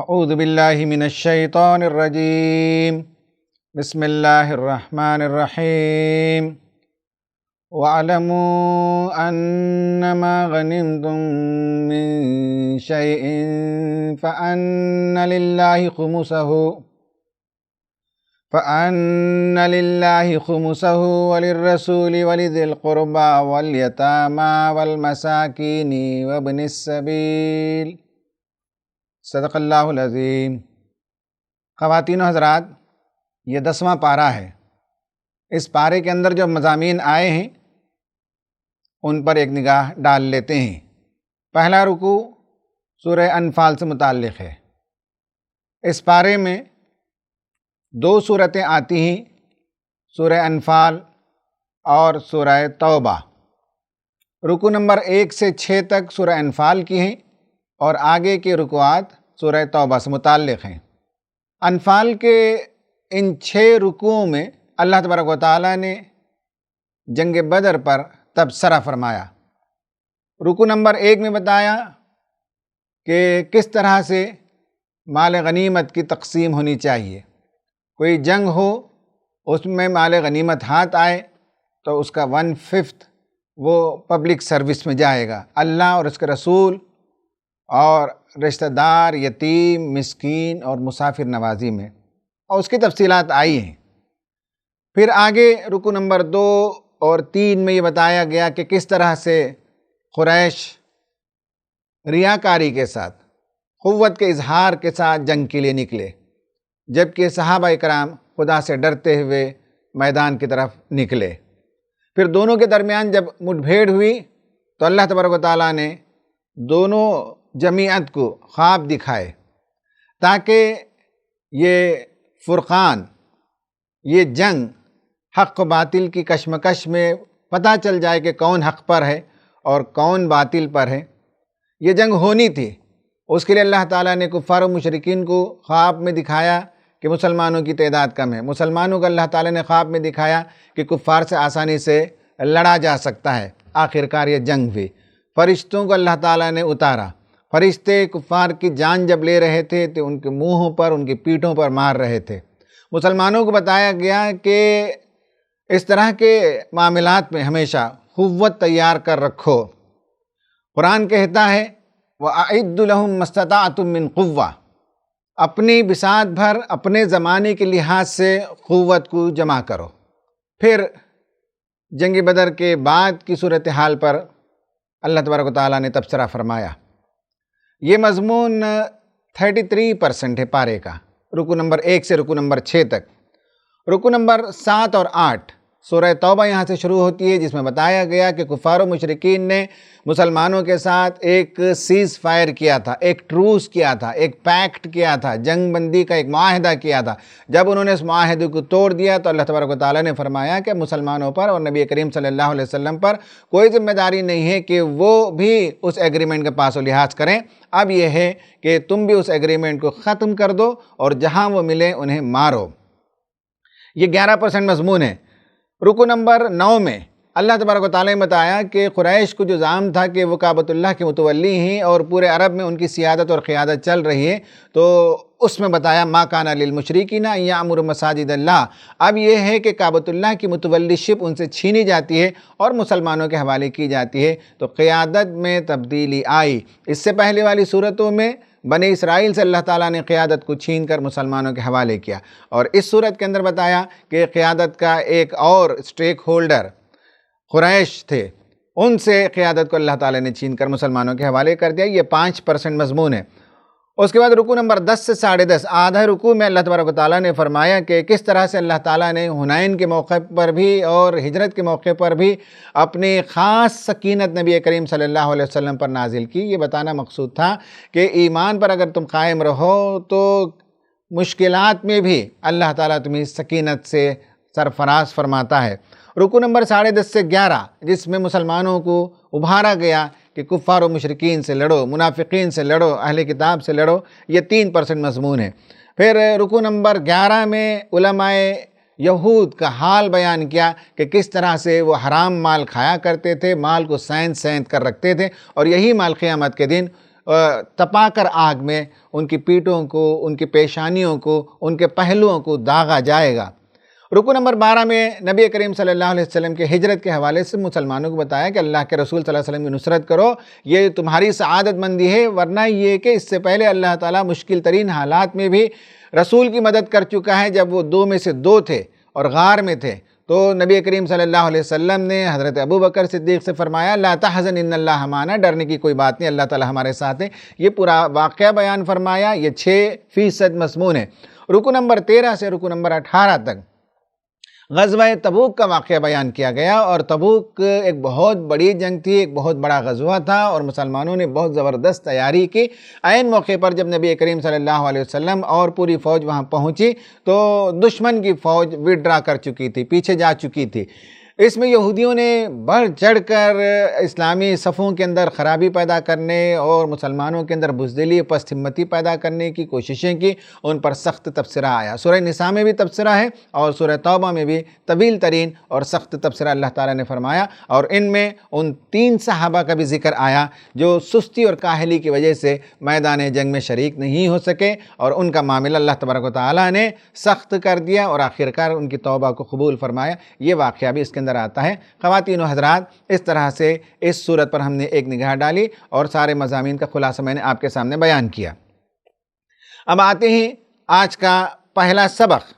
اعوذ باللہ من الشیطان الرجیم بسم اللہ الرحمن الرحیم وَاعْلَمُوا أَنَّمَا غَنِمْتُم مِّن شَيْءٍ فَأَنَّ لِلَّهِ خُمُسَهُ وَلِلرَّسُولِ وَلِذِي الْقُرْبَى وَالْيَتَامَى وَالْمَسَاكِينِ وَابْنِ السَّبِيلِ صدق اللہ العظیم۔ خواتین و حضرات، یہ 10واں پارہ ہے۔ اس پارے کے اندر جو مضامین آئے ہیں ان پر ایک نگاہ ڈال لیتے ہیں۔ پہلا رکوع سورہ انفال سے متعلق ہے۔ اس پارے میں 2 سورتیں آتی ہیں، سورہ انفال اور سورہ توبہ۔ رکوع نمبر 1 سے 6 تک سورہ انفال کی ہیں اور آگے کے رکوعات سورہ توبہ سے متعلق ہیں۔ انفال کے ان 6 رکوعوں میں اللہ تبارک و تعالیٰ نے جنگ بدر پر تبصرہ فرمایا۔ رکوع نمبر 1 میں بتایا کہ کس طرح سے مال غنیمت کی تقسیم ہونی چاہیے۔ کوئی جنگ ہو، اس میں مال غنیمت ہاتھ آئے تو اس کا 1/5 وہ پبلک سروس میں جائے گا، اللہ اور اس کے رسول اور رشتہ دار، یتیم، مسکین اور مسافر نوازی میں، اور اس کی تفصیلات آئی ہیں۔ پھر آگے رکوع نمبر 2 اور 3 میں یہ بتایا گیا کہ کس طرح سے قریش ریاکاری کے ساتھ، قوت کے اظہار کے ساتھ جنگ کے لیے نکلے، جبکہ صحابہ کرام خدا سے ڈرتے ہوئے میدان کی طرف نکلے۔ پھر دونوں کے درمیان جب مٹ بھیڑ ہوئی تو اللہ تبارک و تعالیٰ نے دونوں جماعت کو خواب دکھائے تاکہ یہ فرقان، یہ جنگ حق و باطل کی کشمکش میں پتہ چل جائے کہ کون حق پر ہے اور کون باطل پر ہے۔ یہ جنگ ہونی تھی، اس کے لیے اللہ تعالیٰ نے کفار و مشرکین کو خواب میں دکھایا کہ مسلمانوں کی تعداد کم ہے۔ مسلمانوں کو اللہ تعالیٰ نے خواب میں دکھایا کہ کفار سے آسانی سے لڑا جا سکتا ہے۔ آخرکار یہ جنگ ہوئی۔ فرشتوں کو اللہ تعالیٰ نے اتارا۔ فرشتے کفار کی جان جب لے رہے تھے تو ان کے منہوں پر، ان کی پیٹھوں پر مار رہے تھے۔ مسلمانوں کو بتایا گیا کہ اس طرح کے معاملات میں ہمیشہ قوت تیار کر رکھو۔ قرآن کہتا ہے وَأَعِدُّ لَهُم مَّا اسْتَطَعْتُم مِّن قُوَّةٍ، اپنی بساط بھر اپنے زمانے کے لحاظ سے قوت کو جمع کرو۔ پھر جنگ بدر کے بعد کی صورتحال پر اللہ تبارک و تعالیٰ نے تبصرہ فرمایا۔ یہ مضمون 33% ہے پارے کا، رکوع نمبر 1 سے رکوع نمبر 6 تک۔ رکوع نمبر 7 اور 8 سورہ توبہ یہاں سے شروع ہوتی ہے، جس میں بتایا گیا کہ کفار و مشرکین نے مسلمانوں کے ساتھ ایک سیز فائر کیا تھا، ایک ٹروس کیا تھا، ایک پیکٹ کیا تھا، جنگ بندی کا ایک معاہدہ کیا تھا۔ جب انہوں نے اس معاہدے کو توڑ دیا تو اللہ تبارک و تعالیٰ نے فرمایا کہ مسلمانوں پر اور نبی کریم صلی اللہ علیہ وسلم پر کوئی ذمہ داری نہیں ہے کہ وہ بھی اس ایگریمنٹ کا پاس و لحاظ کریں۔ اب یہ ہے کہ تم بھی اس ایگریمنٹ کو ختم کر دو اور جہاں وہ ملے انہیں مارو۔ یہ 11% مضمون ہے۔ رکوع نمبر 9 میں اللہ تبارک و تعالیٰ نے بتایا کہ قریش کو جو زعم تھا کہ وہ کعبۃ اللہ کے متولی ہیں اور پورے عرب میں ان کی سیادت اور قیادت چل رہی ہے، تو اس میں بتایا ما کان للمشرکین ان یعمروا مساجد اللہ۔ اب یہ ہے کہ کعبۃ اللہ کی متولی شپ ان سے چھینی جاتی ہے اور مسلمانوں کے حوالے کی جاتی ہے، تو قیادت میں تبدیلی آئی۔ اس سے پہلے والی صورتوں میں بنی اسرائیل سے اللہ تعالیٰ نے قیادت کو چھین کر مسلمانوں کے حوالے کیا، اور اس صورت کے اندر بتایا کہ قیادت کا ایک اور اسٹیک ہولڈر قریش تھے، ان سے قیادت کو اللہ تعالیٰ نے چھین کر مسلمانوں کے حوالے کر دیا۔ یہ 5% مضمون ہے۔ اس کے بعد رکوع نمبر 10 سے 10.5 آدھا رکوع میں اللہ تبارک و تعالیٰ نے فرمایا کہ کس طرح سے اللہ تعالیٰ نے حنین کے موقع پر بھی اور ہجرت کے موقع پر بھی اپنی خاص سکینت نبی کریم صلی اللہ علیہ وسلم پر نازل کی۔ یہ بتانا مقصود تھا کہ ایمان پر اگر تم قائم رہو تو مشکلات میں بھی اللہ تعالیٰ تمہیں سکینت سے سرفراز فرماتا ہے۔ رکوع نمبر 10.5 سے 11 جس میں مسلمانوں کو ابھارا گیا کہ کفار و مشرکین سے لڑو، منافقین سے لڑو، اہل کتاب سے لڑو، یہ 3% مضمون ہے۔ پھر رکوع نمبر 11 میں علماء یہود کا حال بیان کیا کہ کس طرح سے وہ حرام مال کھایا کرتے تھے، مال کو سینت کر رکھتے تھے، اور یہی مال قیامت کے دن تپا کر آگ میں ان کی پیٹھوں کو، ان کی پیشانیوں کو، ان کے پہلوؤں کو داغا جائے گا۔ رکو نمبر 12 میں نبی کریم صلی اللہ علیہ وسلم کے ہجرت کے حوالے سے مسلمانوں کو بتایا کہ اللہ کے رسول صلی اللہ علیہ وسلم کی نصرت کرو، یہ تمہاری سعادت مندی ہے، ورنہ یہ کہ اس سے پہلے اللہ تعالیٰ مشکل ترین حالات میں بھی رسول کی مدد کر چکا ہے۔ جب وہ 2 میں سے 2 تھے اور غار میں تھے تو نبی کریم صلی اللہ علیہ وسلم نے حضرت ابوبکر صدیق سے فرمایا لا تحزن ان اللہ معنا، ڈرنے کی کوئی بات نہیں، اللہ تعالیٰ ہمارے ساتھ ہے۔ یہ پورا واقعہ بیان فرمایا، یہ 6% مضمون ہے۔ رکو نمبر 13 سے رکو نمبر 18 تک غزوہ تبوک کا واقعہ بیان کیا گیا، اور تبوک ایک بہت بڑی جنگ تھی، ایک بہت بڑا غزوہ تھا، اور مسلمانوں نے بہت زبردست تیاری کی۔ عین موقع پر جب نبی کریم صلی اللہ علیہ وسلم اور پوری فوج وہاں پہنچی تو دشمن کی فوج وڈرا کر چکی تھی، پیچھے جا چکی تھی۔ اس میں یہودیوں نے بڑھ چڑھ کر اسلامی صفوں کے اندر خرابی پیدا کرنے اور مسلمانوں کے اندر بزدلی، پست ہمتی پیدا کرنے کی کوششیں کی، ان پر سخت تبصرہ آیا۔ سورہ نساء میں بھی تبصرہ ہے اور سورہ توبہ میں بھی طویل ترین اور سخت تبصرہ اللہ تعالیٰ نے فرمایا، اور ان میں ان 3 صحابہ کا بھی ذکر آیا جو سستی اور کاہلی کی وجہ سے میدان جنگ میں شریک نہیں ہو سکے، اور ان کا معاملہ اللہ تبارک و تعالیٰ نے سخت کر دیا اور آخرکار ان کی توبہ کو قبول فرمایا۔ یہ واقعہ بھی اس کے اندر آتا ہے۔ خواتین و حضرات، اس طرح سے اس صورت پر ہم نے ایک نگاہ ڈالی اور سارے مضامین کا خلاصہ میں نے آپ کے سامنے بیان کیا۔ اب آتے ہیں آج کا پہلا سبق،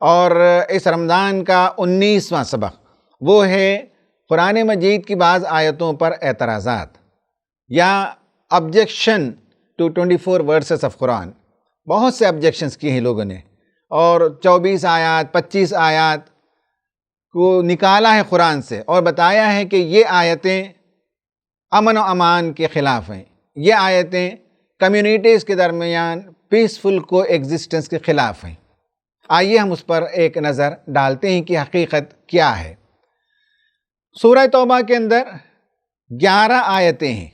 اور اس رمضان کا 19واں سبق، وہ ہے قرآن مجید کی بعض آیتوں پر اعتراضات یا objection to 24 verses of قرآن۔ بہت سے آبجیکشنز کیے ہیں لوگوں نے، اور 24 آیات 25 آیات کو نکالا ہے قرآن سے اور بتایا ہے کہ یہ آیتیں امن و امان کے خلاف ہیں، یہ آیتیں کمیونٹیز کے درمیان پیسفل کو ایگزسٹنس کے خلاف ہیں۔ آئیے ہم اس پر ایک نظر ڈالتے ہیں کہ حقیقت کیا ہے۔ سورہ توبہ کے اندر 11 آیتیں ہیں،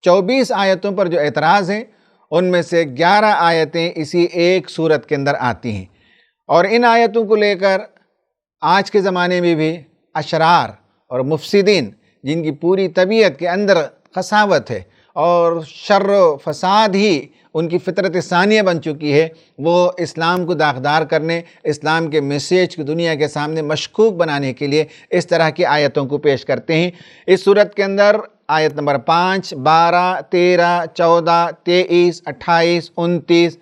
24 آیتوں پر جو اعتراض ہیں ان میں سے 11 آیتیں اسی ایک سورت کے اندر آتی ہیں، اور ان آیتوں کو لے کر آج کے زمانے میں بھی اشرار اور مفسدین، جن کی پوری طبیعت کے اندر قساوت ہے اور شر و فساد ہی ان کی فطرت ثانیہ بن چکی ہے، وہ اسلام کو داغدار کرنے، اسلام کے میسیج کو دنیا کے سامنے مشکوک بنانے کے لیے اس طرح کی آیتوں کو پیش کرتے ہیں۔ اس صورت کے اندر آیت نمبر 5، 12، 13، 14، 23، 28، 29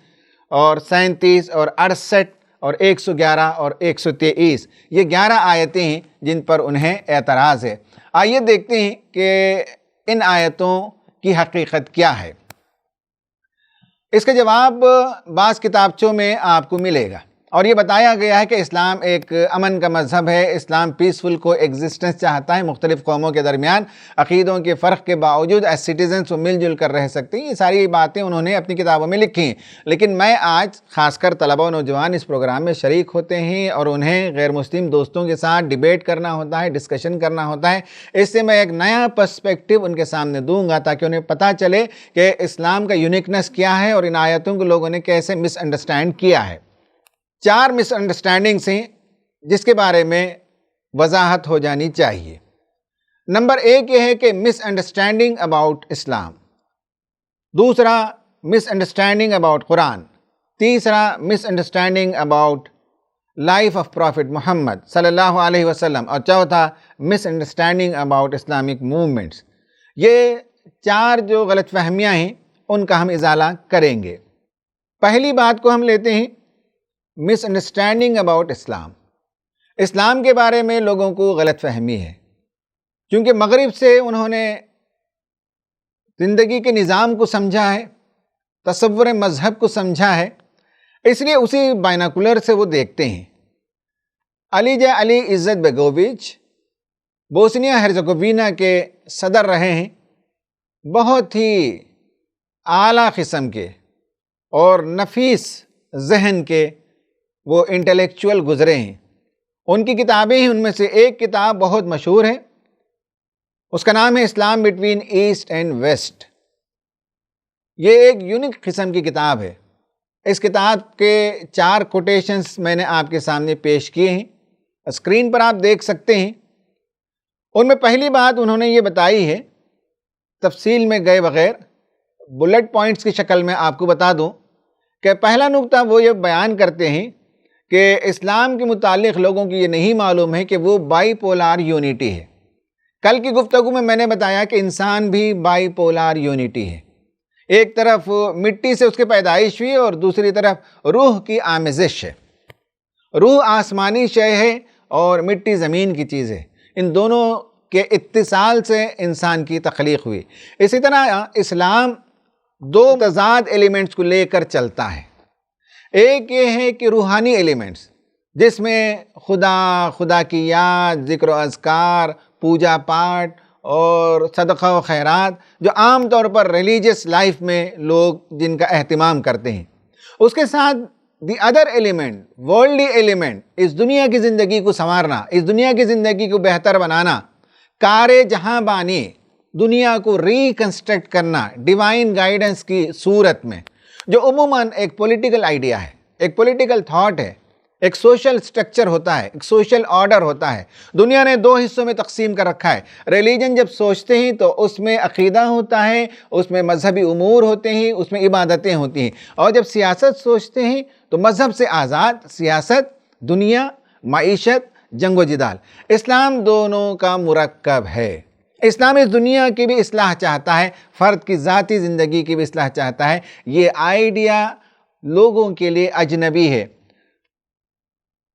اور 37 اور 68 اور 111 اور 123، یہ 11 آیتیں ہیں جن پر انہیں اعتراض ہے۔ آئیے دیکھتے ہیں کہ ان آیتوں کی حقیقت کیا ہے۔ اس کا جواب بعض کتابچوں میں آپ کو ملے گا، اور یہ بتایا گیا ہے کہ اسلام ایک امن کا مذہب ہے، اسلام پیسفل کو ایگزسٹنس چاہتا ہے، مختلف قوموں کے درمیان عقیدوں کے فرق کے باوجود ایز سٹیزنز وہ مل جل کر رہ سکتے ہیں۔ یہ ساری باتیں انہوں نے اپنی کتابوں میں لکھی ہیں، لیکن میں آج خاص کر طلبہ و نوجوان اس پروگرام میں شریک ہوتے ہیں اور انہیں غیر مسلم دوستوں کے ساتھ ڈیبیٹ کرنا ہوتا ہے، ڈسکشن کرنا ہوتا ہے۔ اس سے میں ایک نیا پرسپیکٹیو ان کے سامنے دوں گا تاکہ انہیں پتہ چلے کہ اسلام کا یونیکنس کیا ہے اور ان آیتوں کو لوگوں نے کیسے مس انڈرسٹینڈ کیا ہے۔ 4 مس انڈرسٹینڈنگز ہیں جس کے بارے میں وضاحت ہو جانی چاہیے۔ نمبر 1 یہ ہے کہ مس انڈرسٹینڈنگ اباؤٹ اسلام، دوسرا مس انڈرسٹینڈنگ اباؤٹ قرآن، تیسرا misunderstanding about life of prophet Muhammad صلی اللہ علیہ وسلم، اور چوتھا misunderstanding about Islamic movements. یہ 4 جو غلط فہمیاں ہیں ان کا ہم ازالہ کریں گے۔ پہلی بات کو ہم لیتے ہیں مس انڈرسٹینڈنگ اباؤٹ اسلام۔ اسلام کے بارے میں لوگوں کو غلط فہمی ہے، کیونکہ مغرب سے انہوں نے زندگی کے نظام کو سمجھا ہے، تصور مذہب کو سمجھا ہے، اس لیے اسی بائناکولر سے وہ دیکھتے ہیں۔ علیجہ علی عزت بیگوویچ بوسنیا ہرزیگووینا کے صدر رہے ہیں، بہت ہی اعلیٰ قسم کے اور نفیس ذہن کے وہ انٹلیکچول گزرے ہیں۔ ان کی کتابیں ہیں، ان میں سے ایک کتاب بہت مشہور ہے، اس کا نام ہے اسلام بٹوین ایسٹ اینڈ ویسٹ۔ یہ ایک یونیک قسم کی کتاب ہے۔ اس کتاب کے 4 کوٹیشنز میں نے آپ کے سامنے پیش کیے ہیں، اسکرین پر آپ دیکھ سکتے ہیں۔ ان میں پہلی بات انہوں نے یہ بتائی ہے، تفصیل میں گئے بغیر بلٹ پوائنٹس کی شکل میں آپ کو بتا دوں کہ پہلا نقطہ وہ یہ بیان کرتے ہیں کہ اسلام کے متعلق لوگوں کی یہ نہیں معلوم ہے کہ وہ بائی پولار یونٹی ہے۔ کل کی گفتگو میں نے بتایا کہ انسان بھی بائی پولار یونٹی ہے، ایک طرف مٹی سے اس کی پیدائش ہوئی اور دوسری طرف روح کی آمیزش ہے۔ روح آسمانی شے ہے اور مٹی زمین کی چیز ہے، ان دونوں کے اتصال سے انسان کی تخلیق ہوئی۔ اسی طرح اسلام دو تضاد ایلیمنٹس کو لے کر چلتا ہے۔ ایک یہ ہے کہ روحانی ایلیمنٹس جس میں خدا کی یاد، ذکر و اذکار، پوجا پاٹ اور صدقہ و خیرات، جو عام طور پر ریلیجس لائف میں لوگ جن کا اہتمام کرتے ہیں، اس کے ساتھ the other element, worldly element, اس دنیا کی زندگی کو سنوارنا، اس دنیا کی زندگی کو بہتر بنانا، کار جہاں بانی، دنیا کو ریکنسٹرکٹ کرنا ڈیوائن گائیڈنس کی صورت میں، جو عموماً ایک پولیٹیکل آئیڈیا ہے، ایک پولیٹیکل تھاٹ ہے، ایک سوشل سٹرکچر ہوتا ہے، ایک سوشل آرڈر ہوتا ہے۔ دنیا نے دو حصوں میں تقسیم کر رکھا ہے۔ ریلیجن جب سوچتے ہیں تو اس میں عقیدہ ہوتا ہے، اس میں مذہبی امور ہوتے ہیں، اس میں عبادتیں ہوتی ہیں، اور جب سیاست سوچتے ہیں تو مذہب سے آزاد سیاست، دنیا، معیشت، جنگ و جدال۔ اسلام دونوں کا مرکب ہے۔ اسلام اس دنیا کی بھی اصلاح چاہتا ہے، فرد کی ذاتی زندگی کی بھی اصلاح چاہتا ہے۔ یہ آئیڈیا لوگوں کے لیے اجنبی ہے۔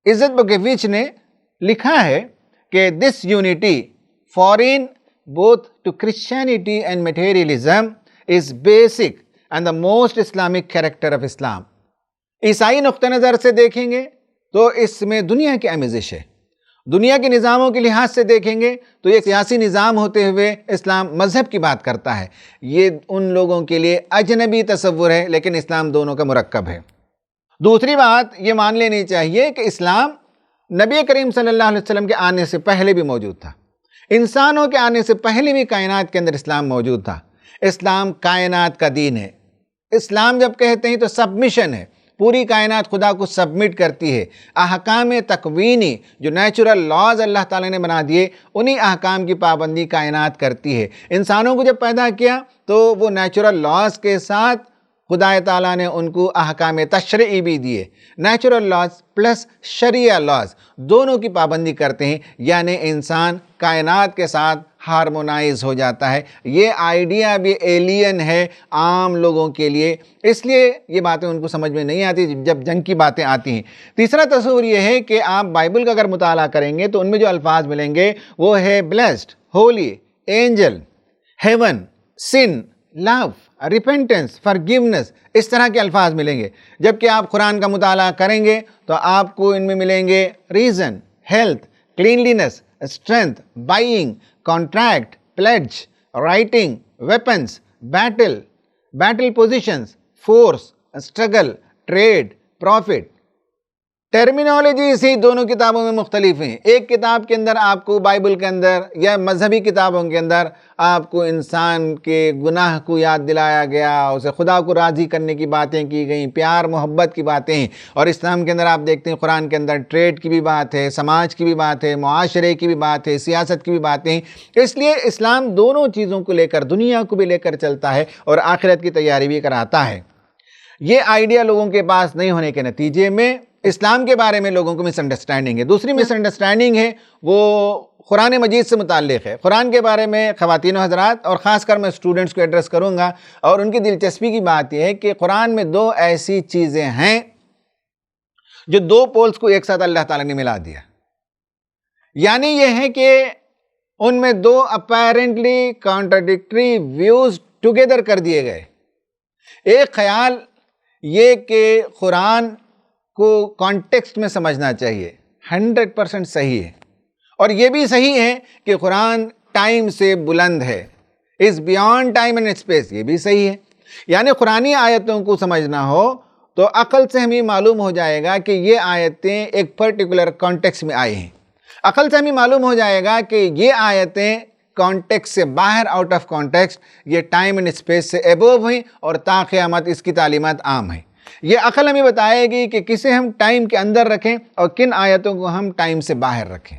عزت بگیویچ نے لکھا ہے کہ this unity foreign both to Christianity and materialism is basic and the most Islamic character of Islam۔ عیسائی نقطہ نظر سے دیکھیں گے تو اس میں دنیا کی آمیزش ہے، دنیا کے نظاموں کے لحاظ سے دیکھیں گے تو یہ سیاسی نظام ہوتے ہوئے اسلام مذہب کی بات کرتا ہے۔ یہ ان لوگوں کے لیے اجنبی تصور ہے، لیکن اسلام دونوں کا مرکب ہے۔ دوسری بات یہ مان لینی چاہیے کہ اسلام نبی کریم صلی اللہ علیہ وسلم کے آنے سے پہلے بھی موجود تھا۔ انسانوں کے آنے سے پہلے بھی کائنات کے اندر اسلام موجود تھا۔ اسلام کائنات کا دین ہے۔ اسلام جب کہتے ہیں تو سبمیشن ہے، پوری کائنات خدا کو سبمٹ کرتی ہے۔ احکام تکوینی جو نیچرل لاز اللہ تعالیٰ نے بنا دیے، انہی احکام کی پابندی کائنات کرتی ہے۔ انسانوں کو جب پیدا کیا تو وہ نیچرل لاز کے ساتھ خدا تعالیٰ نے ان کو احکام تشریعی بھی دیے۔ نیچرل لاز پلس شریعہ لاز دونوں کی پابندی کرتے ہیں، یعنی انسان کائنات کے ساتھ ہارمونائز ہو جاتا ہے۔ یہ آئیڈیا بھی ایلین ہے عام لوگوں کے لیے، اس لیے یہ باتیں ان کو سمجھ میں نہیں آتی جب جنگ کی باتیں آتی ہیں۔ تیسرا تصور یہ ہے کہ آپ بائبل کا اگر مطالعہ کریں گے تو ان میں جو الفاظ ملیں گے وہ ہے بلیسڈ، ہولی، اینجل، ہیون، سن، لو، ریپینٹنس، فرگیونس، اس طرح کے الفاظ ملیں گے۔ جبکہ آپ قرآن کا مطالعہ کریں گے تو آپ کو ان میں ملیں گے reason, health, cleanliness, strength, buying, contract, pledge, writing, weapons, battle positions, force, struggle, trade, profit. Terminology اسی دونوں کتابوں میں مختلف ہیں۔ ایک کتاب کے اندر آپ کو بائبل کے اندر یا مذہبی کتابوں کے اندر آپ کو انسان کے گناہ کو یاد دلایا گیا، اسے خدا کو راضی کرنے کی باتیں کی گئیں، پیار محبت کی باتیں ہیں۔ اور اسلام کے اندر آپ دیکھتے ہیں قرآن کے اندر ٹریڈ کی بھی بات ہے، سماج کی بھی بات ہے، معاشرے کی بھی بات ہے، سیاست کی بھی باتیں ہیں۔ اس لیے اسلام دونوں چیزوں کو لے کر، دنیا کو بھی لے کر چلتا ہے اور آخرت کی تیاری بھی کراتا ہے۔ یہ آئیڈیا لوگوں کے پاس نہیں ہونے کے نتیجے میں اسلام کے بارے میں لوگوں کو مس انڈرسٹینڈنگ ہے۔ دوسری مس انڈرسٹینڈنگ ہے وہ قرآن مجید سے متعلق ہے۔ قرآن کے بارے میں خواتین و حضرات اور خاص کر میں اسٹوڈنٹس کو ایڈریس کروں گا، اور ان کی دلچسپی کی بات یہ ہے کہ قرآن میں دو ایسی چیزیں ہیں جو دو پولز کو ایک ساتھ اللہ تعالیٰ نے ملا دیا۔ یعنی یہ ہے کہ ان میں دو اپیرنٹلی کانٹراڈکٹری ویوز ٹوگیدر کر دیے گئے۔ ایک خیال یہ کہ قرآن کو کانٹیکسٹ میں سمجھنا چاہیے، 100% صحیح ہے، اور یہ بھی صحیح ہے کہ قرآن ٹائم سے بلند ہے، is beyond time and space, یہ بھی صحیح ہے۔ یعنی قرآنی آیتوں کو سمجھنا ہو تو عقل سے ہمیں معلوم ہو جائے گا کہ یہ آیتیں ایک پرٹیکولر کانٹیکسٹ میں آئی ہیں۔ عقل سے ہمیں معلوم ہو جائے گا کہ یہ آیتیں کانٹیکسٹ سے باہر، آؤٹ آف کانٹیکسٹ، یہ ٹائم اینڈ اسپیس سے ایبو ہیں اور تا قیامت اس کی تعلیمات عام ہیں۔ یہ عقل ہمیں بتائے گی کہ کسے ہم ٹائم کے اندر رکھیں اور کن آیتوں کو ہم ٹائم سے باہر رکھیں۔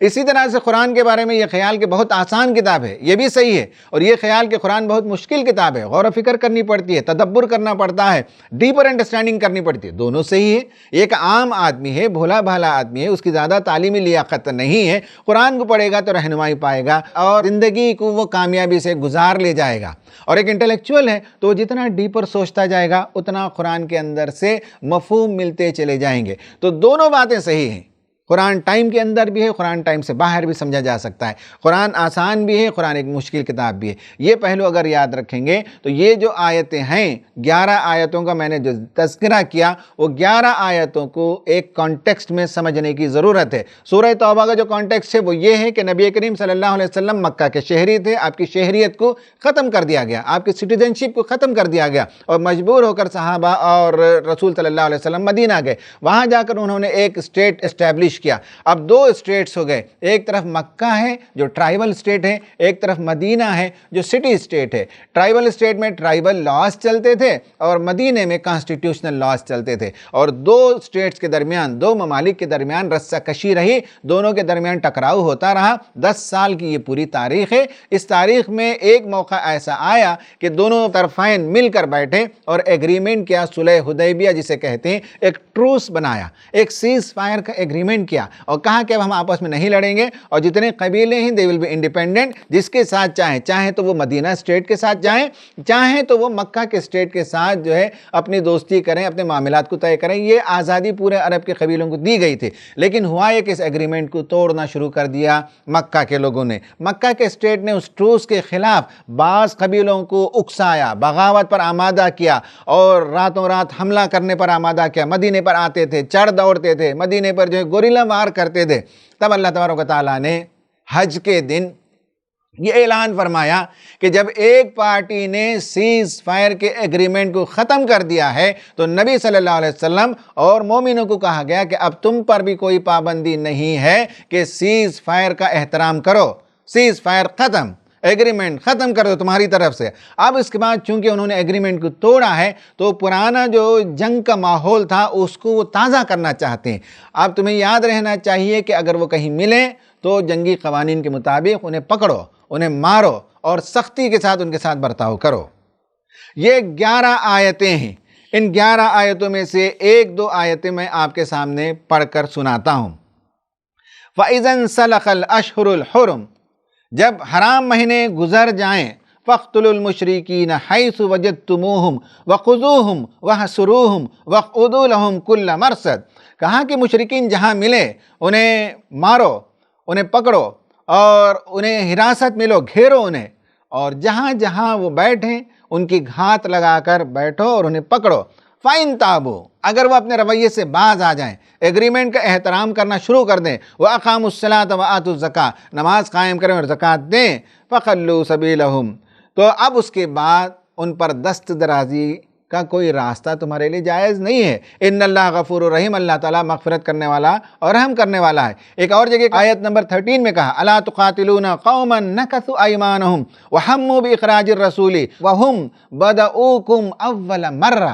اسی طرح سے قرآن کے بارے میں یہ خیال کہ بہت آسان کتاب ہے، یہ بھی صحیح ہے، اور یہ خیال کہ قرآن بہت مشکل کتاب ہے، غور و فکر کرنی پڑتی ہے، تدبر کرنا پڑتا ہے، ڈیپر انڈرسٹینڈنگ کرنی پڑتی ہے، دونوں صحیح ہے۔ ایک عام آدمی ہے، بھولا بھالا آدمی ہے، اس کی زیادہ تعلیمی لیاقت نہیں ہے، قرآن کو پڑھے گا تو رہنمائی پائے گا اور زندگی کو وہ کامیابی سے گزار لے جائے گا۔ اور ایک انٹلیکچوئل ہے تو وہ جتنا ڈیپر سوچتا جائے گا اتنا قرآن کے اندر سے مفہوم ملتے چلے جائیں گے۔ تو دونوں باتیں صحیح ہیں، قرآن ٹائم کے اندر بھی ہے، قرآن ٹائم سے باہر بھی سمجھا جا سکتا ہے، قرآن آسان بھی ہے، قرآن ایک مشکل کتاب بھی ہے۔ یہ پہلو اگر یاد رکھیں گے تو یہ جو آیتیں ہیں، 11 آیتوں کا میں نے جو تذکرہ کیا، وہ 11 آیتوں کو ایک کانٹیکسٹ میں سمجھنے کی ضرورت ہے۔ سورہ توبہ کا جو کانٹیکسٹ ہے وہ یہ ہے کہ نبی کریم صلی اللہ علیہ وسلم مکہ کے شہری تھے، آپ کی شہریت کو ختم کر دیا گیا، آپ کی سٹیزنشپ کو ختم کر دیا گیا، اور مجبور ہو کر صحابہ اور رسول صلی اللہ علیہ وسلم مدینہ گئے۔ وہاں جا کر انہوں نے ایک اسٹیٹ اسٹیبلش کیا۔ اب 2 اسٹیٹس ہو گئے، ایک طرف مکہ ہے جو ٹرائبل اسٹیٹ ہے، ایک طرف مدینہ ہے جو سٹی اسٹیٹ ہے۔ ٹرائبل اسٹیٹ میں ٹرائبل لاز چلتے تھے اور مدینہ میں کانسٹیٹیوشنل لاز چلتے تھے، اور 2 اسٹیٹس کے درمیان، 2 ممالک کے درمیان رسہ کشی رہی، دونوں کے درمیان ٹکراؤ ہوتا رہا۔ 10 سال کی یہ پوری تاریخ ہے۔ اس تاریخ میں ایک موقع ایسا آیا کہ دونوں طرفین مل کر بیٹھے اور ایگریمنٹ کیا، صلح حدیبیہ جسے کہتے ہیں، ایک ٹروس بنایا، ایک سیز فائر کا ایگریمنٹ کیا، اور کہا کہ اب ہم آپس میں نہیں لڑیں گے، اور جتنے قبیلے ہیں دے ول بی انڈیپینڈنٹ، جس کے ساتھ چاہیں تو وہ مدینہ اسٹیٹ کے ساتھ جائیں، چاہیں تو وہ مکہ کے اسٹیٹ کے ساتھ جو ہے اپنی دوستی کریں، اپنے معاملات کو طے کریں۔ یہ آزادی پورے عرب کے قبیلوں کو دی گئی تھی، لیکن ہوا ہے کہ اس ایگریمنٹ کو توڑنا شروع کر دیا مکہ کے لوگوں نے۔ مکہ کے اسٹیٹ نے اس ٹروس کے خلاف بعض قبیلوں کو اکسایا، بغاوت پر آمادہ کیا، اور راتوں رات حملہ کرنے پر آمادہ کیا۔ مدینے پر آتے تھے، چڑھ دوڑتے تھے، مدینے پر جو ہے گوریلا وار کرتے تھے۔ تب اللہ تبارک و تعالیٰ نے حج کے دن یہ اعلان فرمایا کہ جب ایک پارٹی نے سیز فائر کے ایگریمنٹ کو ختم کر دیا ہے تو نبی صلی اللہ علیہ وسلم اور مومنوں کو کہا گیا کہ اب تم پر بھی کوئی پابندی نہیں ہے کہ سیز فائر کا احترام کرو، سیز فائر ختم، ایگریمنٹ ختم کر دو تمہاری طرف سے۔ اب اس کے بعد چونکہ انہوں نے ایگریمنٹ کو توڑا ہے تو پرانا جو جنگ کا ماحول تھا اس کو وہ تازہ کرنا چاہتے ہیں۔ اب تمہیں یاد رہنا چاہیے کہ اگر وہ کہیں ملیں تو جنگی قوانین کے مطابق انہیں پکڑو، انہیں مارو، اور سختی کے ساتھ ان کے ساتھ برتاؤ کرو۔ یہ 11 آیتیں ہیں۔ ان 11 آیتوں میں سے 1-2 آیتیں میں آپ کے سامنے پڑھ کر سناتا ہوں۔ فَإِذَا انْسَلَخَ الْأَشْهُرُ الْحُرُمُ، جب حرام مہینے گزر جائیں، فَاقْتُلُوا الْمُشْرِكِينَ حَيْثُ وَجَدْتُمُوهُمْ وَخُذُوهُمْ وَاحْصُرُوهُمْ وَاقْعُدُوا لَهُمْ كُلَّ مَرْصَدٍ، کہا کہ مشرکین جہاں ملے انہیں مارو، انہیں پکڑو اور انہیں حراست میں لو، گھیرو انہیں، اور جہاں جہاں وہ بیٹھیں ان کی گھات لگا کر بیٹھو اور انہیں پکڑو۔ فَإِن تَابُوا، اگر وہ اپنے رویے سے باز آ جائیں، ایگریمنٹ کا احترام کرنا شروع کر دیں، وَأَقَامُوا الصَّلَاةَ وَآتُوا الزَّكَاةَ، نماز قائم کریں اور زکوٰۃ دیں، فَخَلُّوا سَبِيلَهُمْ، تو اب اس کے بعد ان پر دست درازی کا کوئی راستہ تمہارے لیے جائز نہیں ہے۔ ان اللہ غفور الرحیم، اللہ تعالیٰ مغفرت کرنے والا اور رحم کرنے والا ہے۔ ایک اور جگہ آیت نمبر 13 میں کہا، الا تقاتلون قوما نکثوا ایمانهم وہموا باخراج الرسول وهم بدؤوکم اول مرہ،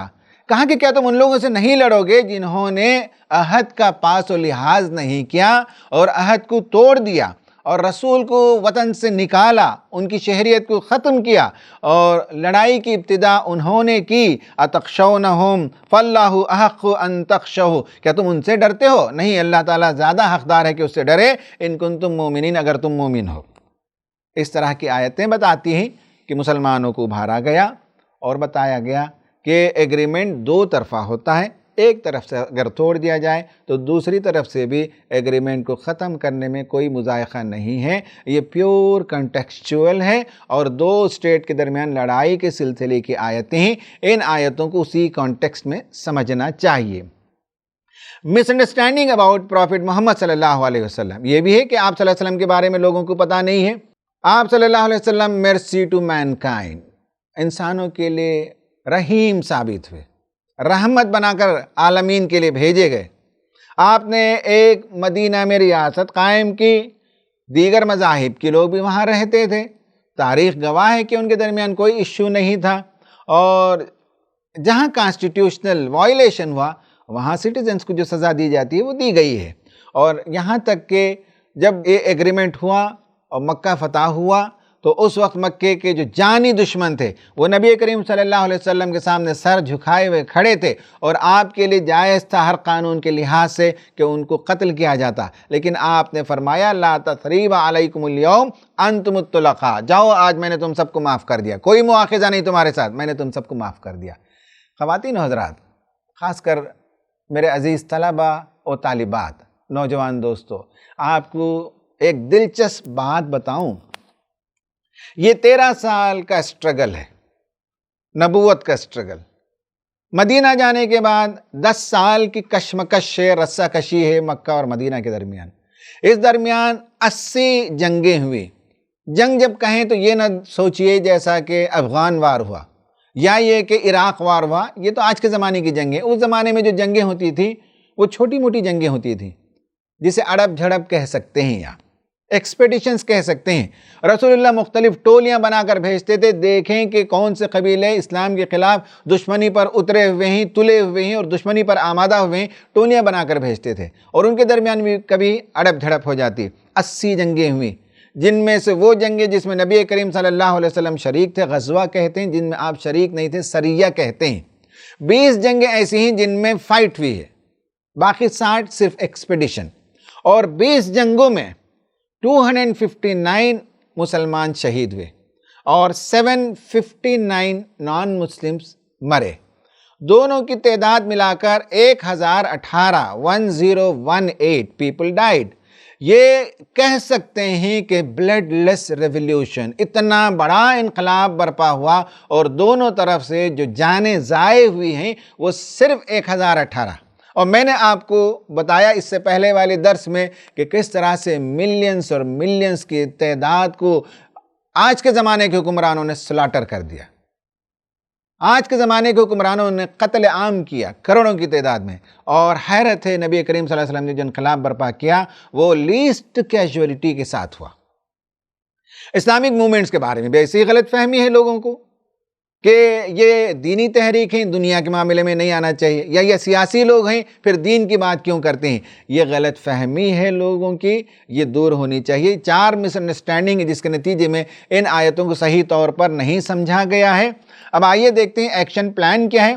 کہا کہ کیا تم ان لوگوں سے نہیں لڑو گے جنہوں نے عہد کا پاس و لحاظ نہیں کیا اور عہد کو توڑ دیا اور رسول کو وطن سے نکالا، ان کی شہریت کو ختم کیا، اور لڑائی کی ابتدا انہوں نے کی۔ اتخشونہم فاللہ احق ان تخشوہ، کیا تم ان سے ڈرتے ہو؟ نہیں، اللہ تعالیٰ زیادہ حقدار ہے کہ اس سے ڈرے، ان کنتم مومنین، اگر تم مومن ہو۔ اس طرح کی آیتیں بتاتی ہیں کہ مسلمانوں کو ابھارا گیا اور بتایا گیا کہ ایگریمنٹ 2 طرفہ ہوتا ہے، ایک طرف سے اگر توڑ دیا جائے تو دوسری طرف سے بھی ایگریمنٹ کو ختم کرنے میں کوئی مذائقہ نہیں ہے۔ یہ پیور کنٹیکسچول ہے اور 2 اسٹیٹ کے درمیان لڑائی کے سلسلے کی آیتیں ہیں۔ ان آیتوں کو اسی کانٹیکسٹ میں سمجھنا چاہیے۔ مس انڈرسٹینڈنگ اباؤٹ پروفٹ محمد صلی اللہ علیہ وسلم، یہ بھی ہے کہ آپ صلی اللہ علیہ وسلم کے بارے میں لوگوں کو پتہ نہیں ہے۔ آپ صلی اللہ علیہ وسلم مرسی ٹو مینکائنڈ، انسانوں کے لیے رحیم ثابت ہوئے، رحمت بنا کر عالمین کے لیے بھیجے گئے۔ آپ نے ایک مدینہ میں ریاست قائم کی، دیگر مذاہب کے لوگ بھی وہاں رہتے تھے، تاریخ گواہ ہے کہ ان کے درمیان کوئی ایشو نہیں تھا، اور جہاں کانسٹیٹیوشنل وائلیشن ہوا وہاں سٹیزنز کو جو سزا دی جاتی ہے وہ دی گئی ہے، اور یہاں تک کہ جب یہ ایگریمنٹ ہوا اور مکہ فتح ہوا تو اس وقت مکے کے جو جانی دشمن تھے وہ نبی کریم صلی اللہ علیہ وسلم کے سامنے سر جھکائے ہوئے کھڑے تھے، اور آپ کے لیے جائز تھا ہر قانون کے لحاظ سے کہ ان کو قتل کیا جاتا، لیکن آپ نے فرمایا لا تثریب علیکم اليوم انتم الطلقاء، جاؤ آج میں نے تم سب کو معاف کر دیا، کوئی مواخذہ نہیں تمہارے ساتھ، میں نے تم سب کو معاف کر دیا۔ خواتین و حضرات، خاص کر میرے عزیز طلبہ اور طالبات، نوجوان دوستو، آپ کو ایک دلچسپ بات بتاؤں، یہ 13 سال کا اسٹرگل ہے، نبوت کا اسٹرگل۔ مدینہ جانے کے بعد 10 سال کی کشمکش ہے، رسہ کشی ہے مکہ اور مدینہ کے درمیان۔ اس درمیان 80 جنگیں ہوئی۔ جنگ جب کہیں تو یہ نہ سوچئے جیسا کہ افغان وار ہوا یا یہ کہ عراق وار ہوا، یہ تو آج کے زمانے کی جنگیں۔ اس زمانے میں جو جنگیں ہوتی تھیں وہ چھوٹی موٹی جنگیں ہوتی تھیں، جسے اڑپ جھڑپ کہہ سکتے ہیں یا ایکسپیڈیشنز کہہ سکتے ہیں۔ رسول اللہ مختلف ٹولیاں بنا کر بھیجتے تھے، دیکھیں کہ کون سے قبیلے اسلام کے خلاف دشمنی پر اترے ہوئے ہیں، تلے ہوئے ہیں اور دشمنی پر آمادہ ہوئے ہیں، ٹولیاں بنا کر بھیجتے تھے، اور ان کے درمیان بھی کبھی اڑپ جھڑپ ہو جاتی۔ 80 جنگیں ہوئیں، جن میں سے وہ جنگیں جس میں نبی کریم صلی اللہ علیہ وسلم شریک تھے غزوہ کہتے ہیں، جن میں آپ شریک نہیں تھے سریہ کہتے ہیں۔ 20 جنگیں ایسی ہیں جن میں فائٹ ہوئی ہے، باقی 60 صرف ایکسپیڈیشن، اور 20 جنگوں میں 259 مسلمان شہید ہوئے اور 759 نان مسلمز مرے۔ دونوں کی تعداد ملا کر 1018 پیپل ڈائیڈ۔ یہ کہہ سکتے ہیں کہ بلڈ لیس ریولیوشن، اتنا بڑا انقلاب برپا ہوا، اور دونوں طرف سے جو جانیں ضائع ہوئی ہیں وہ صرف 1018۔ اور میں نے آپ کو بتایا اس سے پہلے والے درس میں کہ کس طرح سے ملینز اور ملینز کی تعداد کو آج کے زمانے کے حکمرانوں نے سلاٹر کر دیا، آج کے زمانے کے حکمرانوں نے قتل عام کیا کروڑوں کی تعداد میں۔ اور حیرت ہے نبی کریم صلی اللہ علیہ وسلم نے جو انقلاب برپا کیا وہ لیسٹ کیجولیٹی کے ساتھ ہوا۔ اسلامک موومنٹس کے بارے میں بھی ایسی غلط فہمی ہے لوگوں کو کہ یہ دینی تحریک ہیں، دنیا کے معاملے میں نہیں آنا چاہیے، یا یہ سیاسی لوگ ہیں پھر دین کی بات کیوں کرتے ہیں۔ یہ غلط فہمی ہے لوگوں کی، یہ دور ہونی چاہیے۔ 4 مس انڈرسٹینڈنگ ہے جس کے نتیجے میں ان آیتوں کو صحیح طور پر نہیں سمجھا گیا ہے۔ اب آئیے دیکھتے ہیں ایکشن پلان کیا ہے۔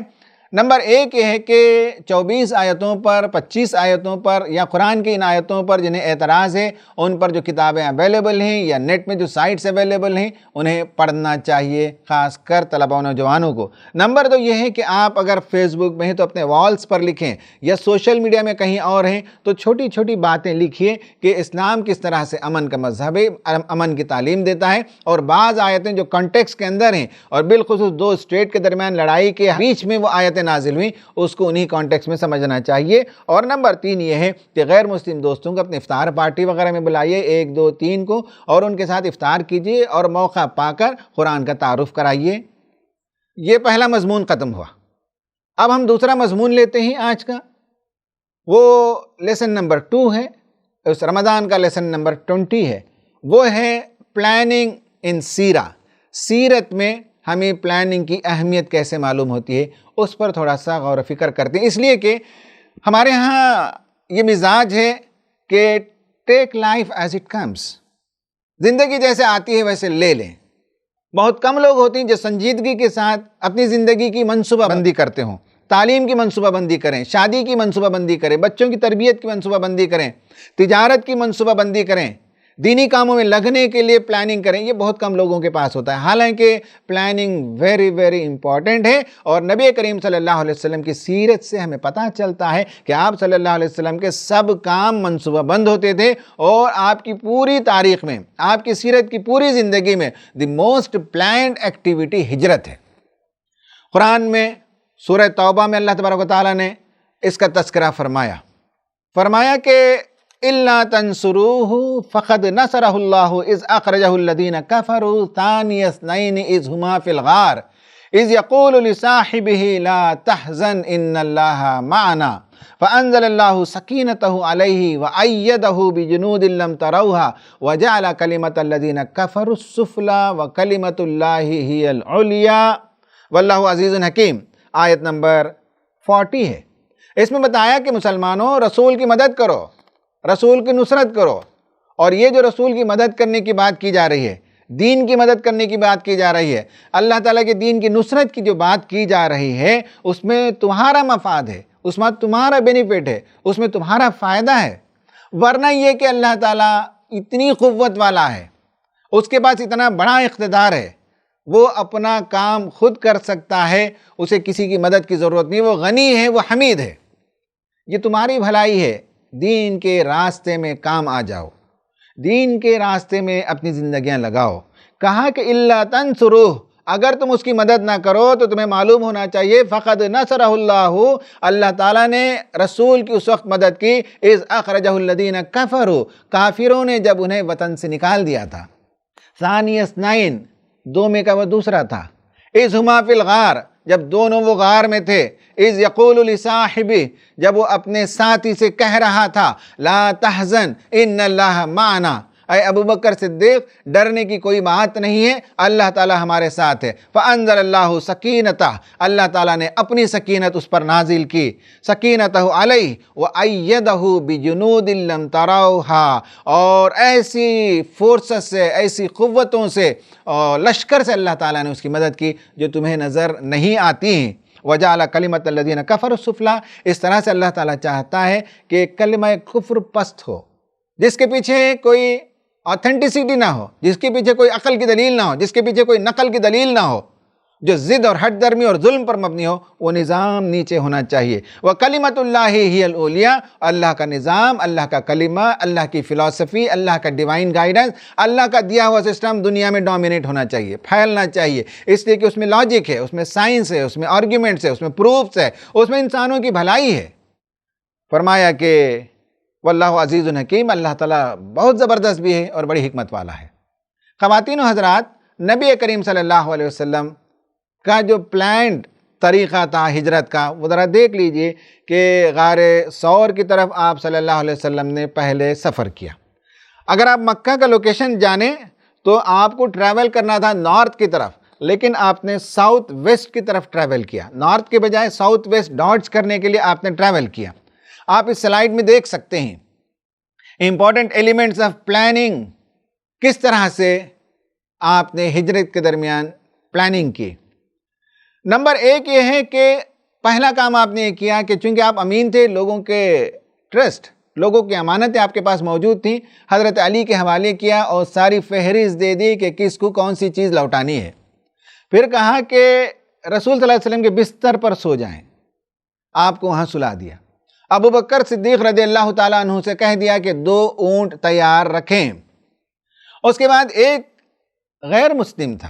نمبر 1 یہ ہے کہ 24 آیتوں پر، 25 آیتوں پر، یا قرآن کی ان آیتوں پر جنہیں اعتراض ہے، ان پر جو کتابیں اویلیبل ہیں یا نیٹ میں جو سائٹس اویلیبل ہیں انہیں پڑھنا چاہیے، خاص کر طلباء و نوجوانوں کو۔ نمبر 2 یہ ہے کہ آپ اگر فیس بک میں ہیں تو اپنے والز پر لکھیں، یا سوشل میڈیا میں کہیں اور ہیں تو چھوٹی چھوٹی باتیں لکھیے کہ اسلام کس طرح سے امن کا مذہب ہے، امن کی تعلیم دیتا ہے، اور بعض آیتیں جو کانٹیکس کے اندر ہیں اور بالخصوص 2 اسٹیٹ کے درمیان لڑائی کے بیچ میں وہ آیتیں نازل ہوئی، اس کو انہی کانٹیکس میں سمجھنا چاہیے۔ اور نمبر 3 یہ ہے کہ غیر مسلم دوستوں کو اپنے افطار پارٹی وغیرہ میں بلائیے 1 2 3 کو، اور ان کے ساتھ افطار کیجیے اور موقع پا کر قرآن کا تعارف کرائیے۔ یہ پہلا مضمون ختم ہوا۔ اب ہم دوسرا مضمون لیتے ہیں آج کا، وہ لیسن نمبر 2 ہے، اس رمضان کا لیسن نمبر 20 ہے، وہ ہے پلاننگ ان سیرہ۔ سیرت میں ہمیں پلاننگ کی اہمیت کیسے معلوم ہوتی ہے، اس پر تھوڑا سا غور و فکر کرتے ہیں، اس لیے کہ ہمارے ہاں یہ مزاج ہے کہ ٹیک لائف ایز اٹ کمز، زندگی جیسے آتی ہے ویسے لے لیں۔ بہت کم لوگ ہوتے ہیں جو سنجیدگی کے ساتھ اپنی زندگی کی منصوبہ بندی کرتے ہوں۔ تعلیم کی منصوبہ بندی کریں، شادی کی منصوبہ بندی کریں، بچوں کی تربیت کی منصوبہ بندی کریں، تجارت کی منصوبہ بندی کریں، دینی کاموں میں لگنے کے لیے پلاننگ کریں۔ یہ بہت کم لوگوں کے پاس ہوتا ہے، حالانکہ پلاننگ ویری ویری امپورٹنٹ ہے، اور نبی کریم صلی اللہ علیہ وسلم کی سیرت سے ہمیں پتہ چلتا ہے کہ آپ صلی اللہ علیہ وسلم کے سب کام منصوبہ بند ہوتے تھے، اور آپ کی پوری تاریخ میں، آپ کی سیرت کی پوری زندگی میں دی موسٹ پلانڈ ایکٹیویٹی ہجرت ہے۔ قرآن میں سورہ توبہ میں اللہ تبارک و تعالیٰ نے اس کا تذکرہ فرمایا کہ إِلَّا تَنْصُرُوهُ فَقَدْ نَصَرَهُ اللَّهُ إِذْ أَخْرَجَهُ الَّذِينَ كَفَرُوا ثَانِيَ اثْنَيْنِ إِذْ هُمَا فِي الْغَارِ إِذْ يَقُولُ لِصَاحِبِهِ لَا تَحْزَنْ إِنَّ اللَّهَ مَعَنَا فَأَنزَلَ اللَّهُ سَكِينَتَهُ عَلَيْهِ وَأَيَّدَهُ بِجُنُودٍ لَّمْ تَرَوْهَا وَجَعَلَ كَلِمَةَ الَّذِينَ كَفَرُوا السُّفْلَىٰ وَكَلِمَةُ اللَّهِ هِيَ الْعُلْيَا وَاللَّهُ عَزِيزٌ حَكِيمٌ۔ آیت نمبر 40 ہے۔ اس میں بتایا کہ مسلمانوں رسول کی مدد کرو، رسول کی نصرت کرو، اور یہ جو رسول کی مدد کرنے کی بات کی جا رہی ہے، دین کی مدد کرنے کی بات کی جا رہی ہے، اللہ تعالیٰ کے دین کی نصرت کی جو بات کی جا رہی ہے، اس میں تمہارا مفاد ہے، اس میں تمہارا بینیفٹ ہے، اس میں تمہارا فائدہ ہے۔ ورنہ یہ کہ اللہ تعالیٰ اتنی قوت والا ہے، اس کے پاس اتنا بڑا اقتدار ہے، وہ اپنا کام خود کر سکتا ہے، اسے کسی کی مدد کی ضرورت نہیں، وہ غنی ہے، وہ حمید ہے۔ یہ تمہاری بھلائی ہے، دین کے راستے میں کام آ جاؤ، دین کے راستے میں اپنی زندگیاں لگاؤ۔ کہا کہ اِلَّا تَنْصُرُوهُ، اگر تم اس کی مدد نہ کرو تو تمہیں معلوم ہونا چاہیے فَقَدْ نَصَرَهُ اللَّهُ، اللہ تعالیٰ نے رسول کی اس وقت مدد کی اِذْ أَخْرَجَهُ الَّذِينَ كَفَرُوا، کافروں نے جب انہیں وطن سے نکال دیا تھا۔ ثانی اثنین، دو میں کا وہ دوسرا تھا۔ اِذْ هُمَا فِي الْغَارِ، جب دونوں وہ غار میں تھے۔ اِذْ يَقُولُ لِصَاحِبِهِ، جب وہ اپنے ساتھی سے کہہ رہا تھا لَا تَحْزَنْ إِنَّ اللَّهَ مَعَنَا، اے ابو بکر صدیق ڈرنے کی کوئی بات نہیں ہے، اللہ تعالیٰ ہمارے ساتھ ہے۔ فَأَنزَلَ اللَّهُ سَكِينَتَهُ، اللہ تعالیٰ نے اپنی سکینت اس پر نازل کی، سکینتہ علیہ وَأَيَّدَهُ بِجُنُودٍ لَمْ تَرَوْهَا، اور ایسی فورسز سے، ایسی قوتوں سے اور لشکر سے اللہ تعالیٰ نے اس کی مدد کی جو تمہیں نظر نہیں آتی ہیں۔ وَجَعَلَ كَلِمَةَ الَّذِينَ كَفَرُوا السُّفْلَىٰ، اس طرح سے اللہ تعالیٰ چاہتا ہے کہ کلمہ کفر پست ہو، جس کے پیچھے کوئی آتھینٹیسٹی نہ ہو، جس کے پیچھے کوئی عقل کی دلیل نہ ہو، جس کے پیچھے کوئی نقل کی دلیل نہ ہو، جو ضد اور ہٹ درمی اور ظلم پر مبنی ہو، وہ نظام نیچے ہونا چاہیے۔ وَكَلِمَةُ اللَّهِ هِيَ الْعُلْيَا، اللہ کا نظام، اللہ کا کلمہ، اللہ کی فلسفی، اللہ کا ڈیوائن گائیڈنس، اللہ کا دیا ہوا سسٹم دنیا میں ڈومینیٹ ہونا چاہیے، پھیلنا چاہیے، اس لیے کہ اس میں لاجک ہے، اس میں سائنس ہے، اس میں آرگیومنٹس ہے، اس میں پروفس ہے، اس میں انسانوں کی بھلائی ہے۔ فرمایا کہ واللہ عزیز حکیم، اللہ تعالیٰ بہت زبردست بھی ہے اور بڑی حکمت والا ہے۔ خواتین و حضرات، نبی کریم صلی اللہ علیہ وسلم کا جو پلانڈ طریقہ تھا ہجرت کا، وہ ذرا دیکھ لیجئے کہ غار ثور کی طرف آپ صلی اللہ علیہ وسلم نے پہلے سفر کیا۔ اگر آپ مکہ کا لوکیشن جانیں تو آپ کو ٹریول کرنا تھا نارتھ کی طرف، لیکن آپ نے ساؤتھ ویسٹ کی طرف ٹریول کیا، نارتھ کے بجائے ساؤتھ ویسٹ ڈاٹس کرنے کے لیے آپ نے ٹریول کیا۔ آپ اس سلائیڈ میں دیکھ سکتے ہیں امپورٹنٹ ایلیمنٹس آف پلاننگ، کس طرح سے آپ نے ہجرت کے درمیان پلاننگ کی۔ نمبر ایک یہ ہے کہ پہلا کام آپ نے یہ کیا کہ چونکہ آپ امین تھے، لوگوں کے ٹرسٹ، لوگوں کی امانتیں آپ کے پاس موجود تھیں، حضرت علی کے حوالے کیا اور ساری فہرست دے دی کہ کس کو کون سی چیز لوٹانی ہے۔ پھر کہا کہ رسول صلی اللہ علیہ وسلم کے بستر پر سو جائیں، آپ کو وہاں سلا دیا۔ ابو بکر صدیق رضی اللہ تعالیٰ عنہ سے کہہ دیا کہ 2 اونٹ تیار رکھیں۔ اس کے بعد ایک غیر مسلم تھا،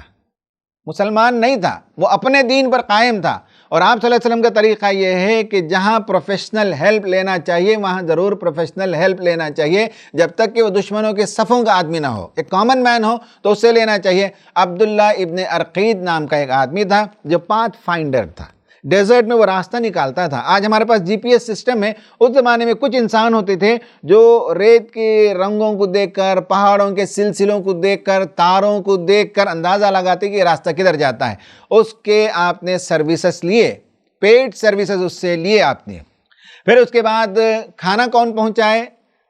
مسلمان نہیں تھا، وہ اپنے دین پر قائم تھا، اور آپ صلی اللہ علیہ وسلم کا طریقہ یہ ہے کہ جہاں پروفیشنل ہیلپ لینا چاہیے وہاں ضرور پروفیشنل ہیلپ لینا چاہیے، جب تک کہ وہ دشمنوں کے صفوں کا آدمی نہ ہو، ایک کامن مین ہو تو اس سے لینا چاہیے۔ عبداللہ ابن ارقید نام کا ایک آدمی تھا جو پاتھ فائنڈر تھا، ڈیزرٹ میں وہ راستہ نکالتا تھا۔ آج ہمارے پاس جی پی ایس سسٹم ہے، اس زمانے میں کچھ انسان ہوتے تھے جو ریت کے رنگوں کو دیکھ کر، پہاڑوں کے سلسلوں کو دیکھ کر، تاروں کو دیکھ کر اندازہ لگاتے کہ یہ راستہ کدھر جاتا ہے۔ اس کے آپ نے سروسز لیے، پیڈ سروسز اس سے لیے آپ نے۔ پھر اس کے بعد کھانا کون پہنچائے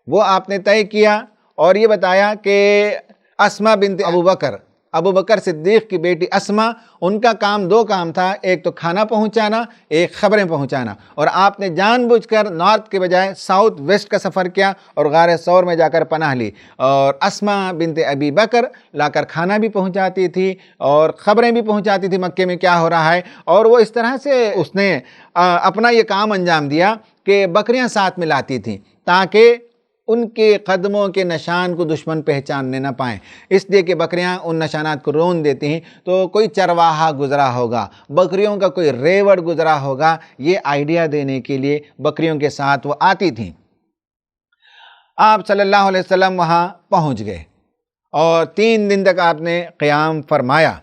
وہ آپ نے طے کیا، اور یہ بتایا کہ اسما بنت ابو بکر صدیق کی بیٹی اسما، ان کا کام 2 کام تھا، ایک تو کھانا پہنچانا، ایک خبریں پہنچانا، اور آپ نے جان بوجھ کر نارتھ کے بجائے ساؤتھ ویسٹ کا سفر کیا اور غار ثور میں جا کر پناہ لی۔ اور اسما بنت ابی بکر لا کر کھانا بھی پہنچاتی تھی اور خبریں بھی پہنچاتی تھی مکے میں کیا ہو رہا ہے، اور وہ اس طرح سے اس نے اپنا یہ کام انجام دیا کہ بکریاں ساتھ میں لاتی تھیں تاکہ ان کے قدموں کے نشان کو دشمن پہچاننے نہ پائیں، اس لیے کہ بکریاں ان نشانات کو رون دیتی ہیں۔ تو کوئی چرواہا گزرا ہوگا، بکریوں کا کوئی ریوڑ گزرا ہوگا، یہ آئیڈیا دینے کے لیے بکریوں کے ساتھ وہ آتی تھیں۔ آپ صلی اللہ علیہ وسلم وہاں پہنچ گئے اور 3 دن تک آپ نے قیام فرمایا۔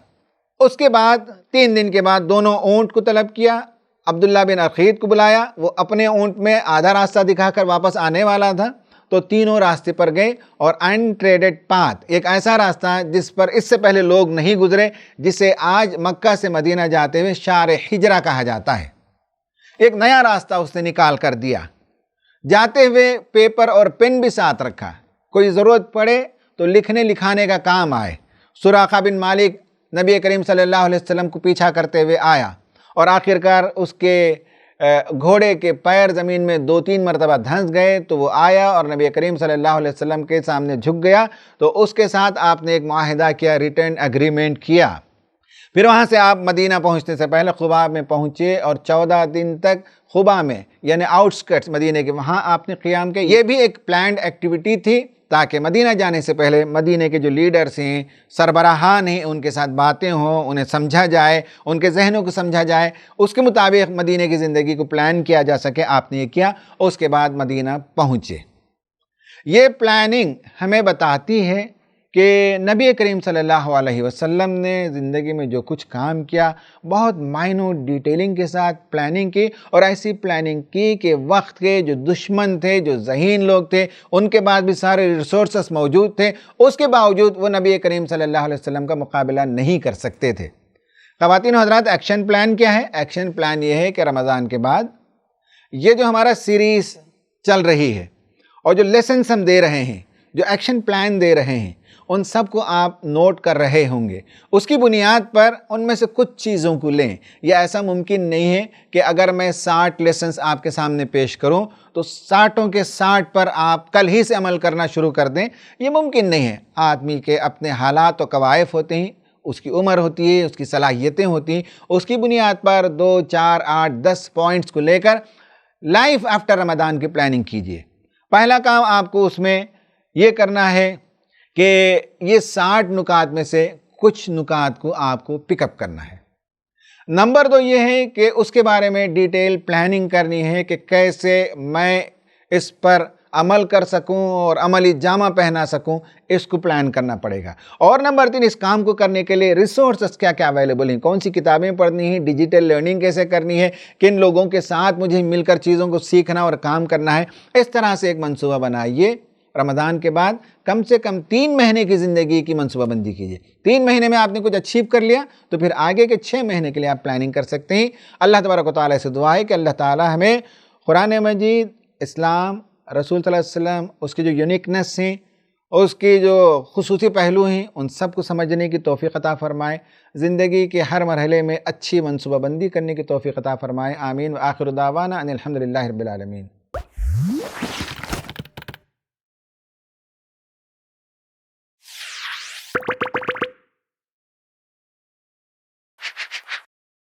اس کے بعد 3 دن کے بعد دونوں اونٹ کو طلب کیا، عبداللہ بن ارقید کو بلایا، وہ اپنے اونٹ میں آدھا راستہ دکھا کر واپس آنے والا تھا، تو تینوں راستے پر گئے، اور انٹریڈڈ پاتھ، ایک ایسا راستہ جس پر اس سے پہلے لوگ نہیں گزرے، جسے آج مکہ سے مدینہ جاتے ہوئے شارع ہجرہ کہا جاتا ہے۔ ایک نیا راستہ اس نے نکال کر دیا، جاتے ہوئے پیپر اور پین بھی ساتھ رکھا کوئی ضرورت پڑے تو لکھنے لکھانے کا کام آئے۔ سراقہ بن مالک نبی کریم صلی اللہ علیہ وسلم کو پیچھا کرتے ہوئے آیا اور آخرکار اس کے گھوڑے کے پیر زمین میں 2-3 مرتبہ دھنس گئے تو وہ آیا اور نبی کریم صلی اللہ علیہ وسلم کے سامنے جھک گیا، تو اس کے ساتھ آپ نے ایک معاہدہ کیا، ریٹرن ایگریمنٹ کیا۔ پھر وہاں سے آپ مدینہ پہنچنے سے پہلے قباء میں پہنچے اور 14 دن تک قباء میں یعنی آؤٹ سکرٹس مدینہ کے وہاں آپ نے قیام کیا۔ یہ بھی ایک پلانڈ ایکٹیویٹی تھی تاکہ مدینہ جانے سے پہلے مدینہ کے جو لیڈرز ہیں، سربراہان ہیں، ان کے ساتھ باتیں ہوں، انہیں سمجھا جائے، ان کے ذہنوں کو سمجھا جائے، اس کے مطابق مدینہ کی زندگی کو پلان کیا جا سکے۔ آپ نے یہ کیا، اس کے بعد مدینہ پہنچے۔ یہ پلاننگ ہمیں بتاتی ہے کہ نبی کریم صلی اللہ علیہ وسلم نے زندگی میں جو کچھ کام کیا بہت مائنوٹ ڈیٹیلنگ کے ساتھ پلاننگ کی، اور ایسی پلاننگ کی کہ وقت کے جو دشمن تھے، جو ذہین لوگ تھے، ان کے پاس بھی سارے ریسورسز موجود تھے، اس کے باوجود وہ نبی کریم صلی اللہ علیہ وسلم کا مقابلہ نہیں کر سکتے تھے۔ خواتین و حضرات، ایکشن پلان کیا ہے؟ ایکشن پلان یہ ہے کہ رمضان کے بعد یہ جو ہمارا سیریز چل رہی ہے اور جو لیسنز ہم دے رہے ہیں، جو ایکشن پلان دے رہے ہیں، ان سب کو آپ نوٹ کر رہے ہوں گے۔ اس کی بنیاد پر ان میں سے کچھ چیزوں کو لیں۔ یہ ایسا ممکن نہیں ہے کہ اگر میں 60 لیسنز آپ کے سامنے پیش کروں تو 60 کے 60 پر آپ کل ہی سے عمل کرنا شروع کر دیں، یہ ممکن نہیں ہے۔ آدمی کے اپنے حالات و قوائف ہوتے ہیں، اس کی عمر ہوتی ہے، اس کی صلاحیتیں ہوتی ہیں، اس کی بنیاد پر 2، 4، 8، 10 پوائنٹس کو لے کر لائف آفٹر رمضان کی پلاننگ کیجئے۔ پہلا کام آپ کو اس میں یہ کرنا ہے کہ یہ 60 نکات میں سے کچھ نکات کو آپ کو پک اپ کرنا ہے۔ نمبر 2 یہ ہے کہ اس کے بارے میں ڈیٹیل پلاننگ کرنی ہے کہ کیسے میں اس پر عمل کر سکوں اور عملی جامہ پہنا سکوں، اس کو پلان کرنا پڑے گا۔ اور نمبر 3، اس کام کو کرنے کے لیے ریسورسز کیا کیا اویلیبل ہیں، کون سی کتابیں پڑھنی ہیں، ڈیجیٹل لرننگ کیسے کرنی ہے، کن لوگوں کے ساتھ مجھے مل کر چیزوں کو سیکھنا اور کام کرنا ہے۔ اس طرح سے ایک منصوبہ بنائیے۔ رمضان کے بعد کم سے کم 3 مہینے کی زندگی کی منصوبہ بندی کیجیے۔ 3 مہینے میں آپ نے کچھ اچیو کر لیا تو پھر آگے کے 6 مہینے کے لیے آپ پلاننگ کر سکتے ہیں۔ اللہ تبارک و تعالیٰ سے دعا ہے کہ اللہ تعالیٰ ہمیں قرآن مجید، اسلام، رسول صلی اللہ علیہ وسلم، اس کی جو یونیکنس ہیں، اس کی جو خصوصی پہلو ہیں، ان سب کو سمجھنے کی توفیق عطا فرمائے، زندگی کے ہر مرحلے میں اچھی منصوبہ بندی کرنے کی توفیق عطا فرمائے۔ آمین۔ وآخر دعوانا ان الحمدللہ رب العالمین۔